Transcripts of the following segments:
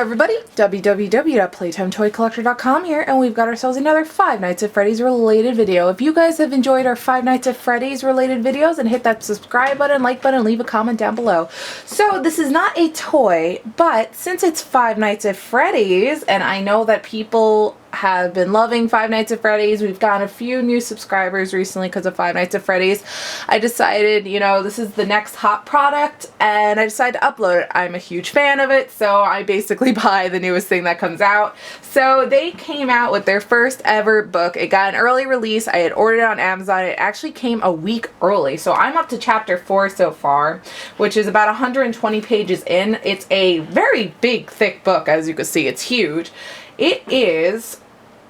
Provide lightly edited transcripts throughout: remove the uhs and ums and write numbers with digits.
everybody, www.playtimetoycollector.com here, and we've got ourselves another Five Nights at Freddy's related video. If you guys have enjoyed our Five Nights at Freddy's related videos, then hit that subscribe button, like button, and leave a comment down below. So this is not a toy, but since it's Five Nights at Freddy's, and I know that people have been loving Five Nights at Freddy's. We've gotten a few new subscribers recently because of Five Nights at Freddy's. I decided, you know, this is the next hot product, and I decided to upload it. I'm a huge fan of it, so I basically buy the newest thing that comes out. So they came out with their first ever book. It got an early release. I had ordered it on Amazon. It actually came a week early, so I'm up to chapter 4 so far, which is about 120 pages in. It's a very big, thick book, as you can see. It's huge. It is,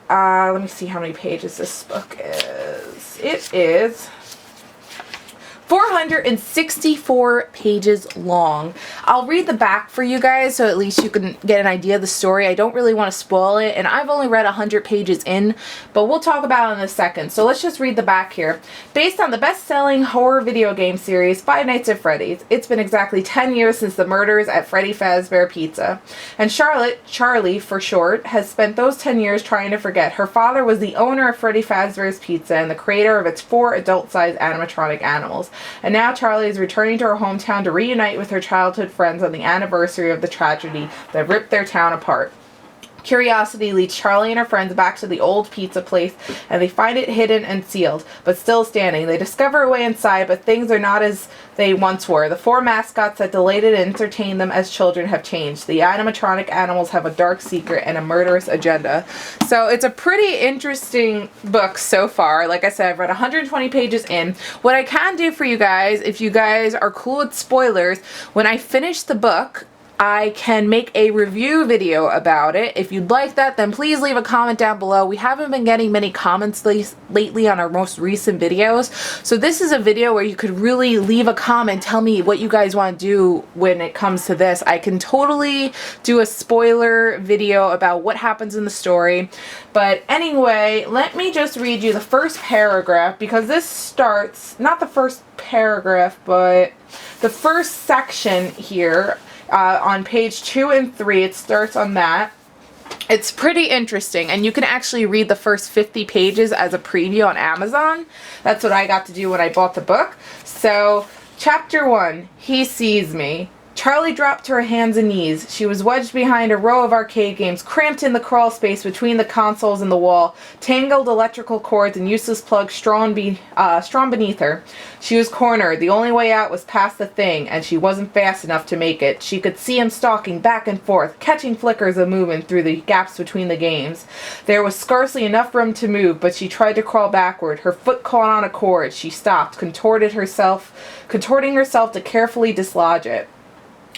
let me see how many pages this book is. It is 464 pages long. I'll read the back for you guys so at least you can get an idea of the story. I don't really want to spoil it, and I've only read 100 pages in, but we'll talk about it in a second. So let's just read the back here. Based on the best-selling horror video game series Five Nights at Freddy's, it's been exactly 10 years since the murders at Freddy Fazbear Pizza. And Charlotte, Charlie for short, has spent those 10 years trying to forget. Her father was the owner of Freddy Fazbear's Pizza and the creator of its 4 adult-sized animatronic animals. And now Charlie is returning to her hometown to reunite with her childhood friends on the anniversary of the tragedy that ripped their town apart. Curiosity leads Charlie and her friends back to the old pizza place, and they find it hidden and sealed, but still standing. They discover a way inside, but things are not as they once were. The 4 mascots that delighted and entertained them as children have changed. The animatronic animals have a dark secret and a murderous agenda. So it's a pretty interesting book so far. Like I said, I've read 120 pages in. What I can do for you guys, if you guys are cool with spoilers, when I finish the book, I can make a review video about it. If you'd like that, then please leave a comment down below. We haven't been getting many comments lately on our most recent videos, so this is a video where you could really leave a comment, tell me what you guys want to do when it comes to this. I can totally do a spoiler video about what happens in the story, but anyway, let me just read you the first paragraph, because this starts, not the first paragraph, but the first section here. On page 2 and 3, it starts on that. It's pretty interesting, and you can actually read the first 50 pages as a preview on Amazon. That's what I got to do when I bought the book. So, chapter 1, He Sees Me. Charlie dropped to her hands and knees. She was wedged behind a row of arcade games, cramped in the crawl space between the consoles and the wall, tangled electrical cords and useless plugs strong beneath her. She was cornered. The only way out was past the thing, and she wasn't fast enough to make it. She could see him stalking back and forth, catching flickers of movement through the gaps between the games. There was scarcely enough room to move, but she tried to crawl backward. Her foot caught on a cord. She stopped, contorting herself to carefully dislodge it.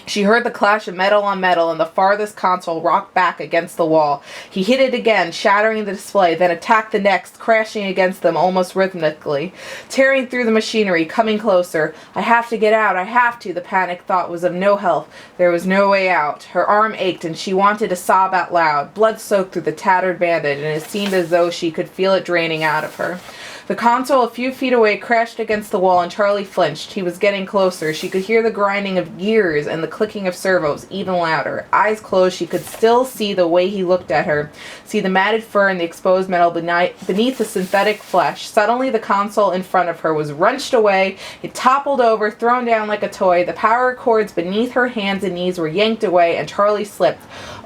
She heard the clash of metal on metal, and the farthest console rocked back against the wall. He hit it again, shattering the display, then attacked the next, crashing against them almost rhythmically. Tearing through the machinery, coming closer. I have to get out, I have to. The panicked thought was of no help. There was no way out. Her arm ached, and she wanted to sob out loud. Blood soaked through the tattered bandage, and it seemed as though she could feel it draining out of her. The console a few feet away crashed against the wall, and Charlie flinched. He was getting closer. She could hear the grinding of gears and the clicking of servos, even louder. Eyes closed, she could still see the way he looked at her, see the matted fur and the exposed metal beneath the synthetic flesh. Suddenly, the console in front of her was wrenched away. It toppled over, thrown down like a toy. The power cords beneath her hands and knees were yanked away, and Charlie slipped,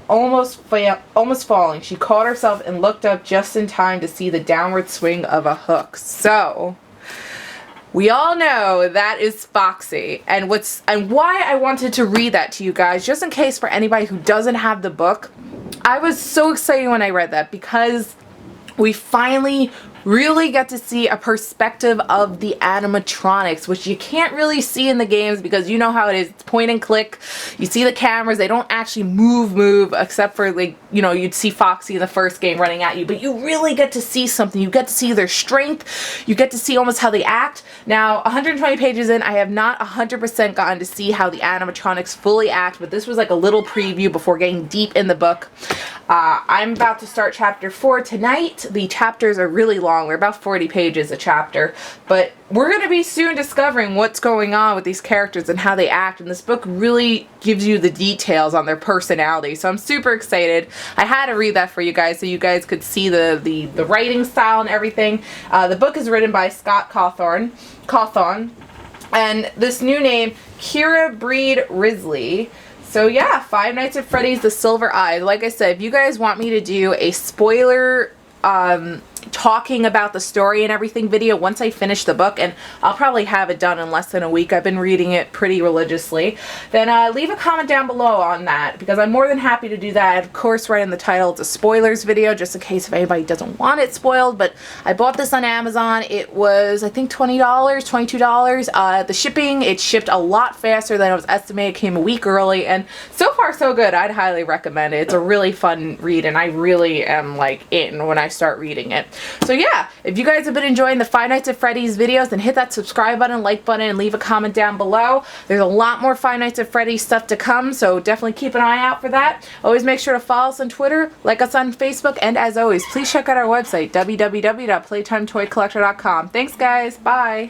almost falling. She caught herself and looked up just in time to see the downward swing of a hook. So, we all know that is Foxy, and why I wanted to read that to you guys, just in case for anybody who doesn't have the book. I was so excited when I read that, because we finally really get to see a perspective of the animatronics, which you can't really see in the games because you know how it is. It's point and click. You see the cameras, they don't actually move except for, like, you know, you'd see Foxy in the first game running at you, but you really get to see something. You get to see their strength. You get to see almost how they act. Now, 120 pages in, I have not 100% gotten to see how the animatronics fully act, but this was like a little preview before getting deep in the book. I'm about to start chapter 4 tonight. The chapters are really long. long. They're about 40 pages a chapter. But we're going to be soon discovering what's going on with these characters and how they act. And this book really gives you the details on their personality. So I'm super excited. I had to read that for you guys so you guys could see the writing style and everything. The book is written by Scott Cawthon. And this new name, Kira Breed-Wrisley. So yeah, Five Nights at Freddy's The Silver Eye. Like I said, if you guys want me to do a spoiler talking about the story and everything video once I finish the book, and I'll probably have it done in less than a week. I've been reading it pretty religiously. Then leave a comment down below on that, because I'm more than happy to do that. Of course, right in the title, it's a spoilers video, just in case if anybody doesn't want it spoiled. But I bought this on Amazon. It was, I think, $20, $22. The shipping, it shipped a lot faster than it was estimated. It came a week early, and so far so good. I'd highly recommend it. It's a really fun read, and I really am like in when I start reading it. So yeah, if you guys have been enjoying the Five Nights at Freddy's videos, then hit that subscribe button, like button, and leave a comment down below. There's a lot more Five Nights at Freddy's stuff to come, so definitely keep an eye out for that. Always make sure to follow us on Twitter, like us on Facebook, and as always, please check out our website, www.playtimetoycollector.com. Thanks guys, bye!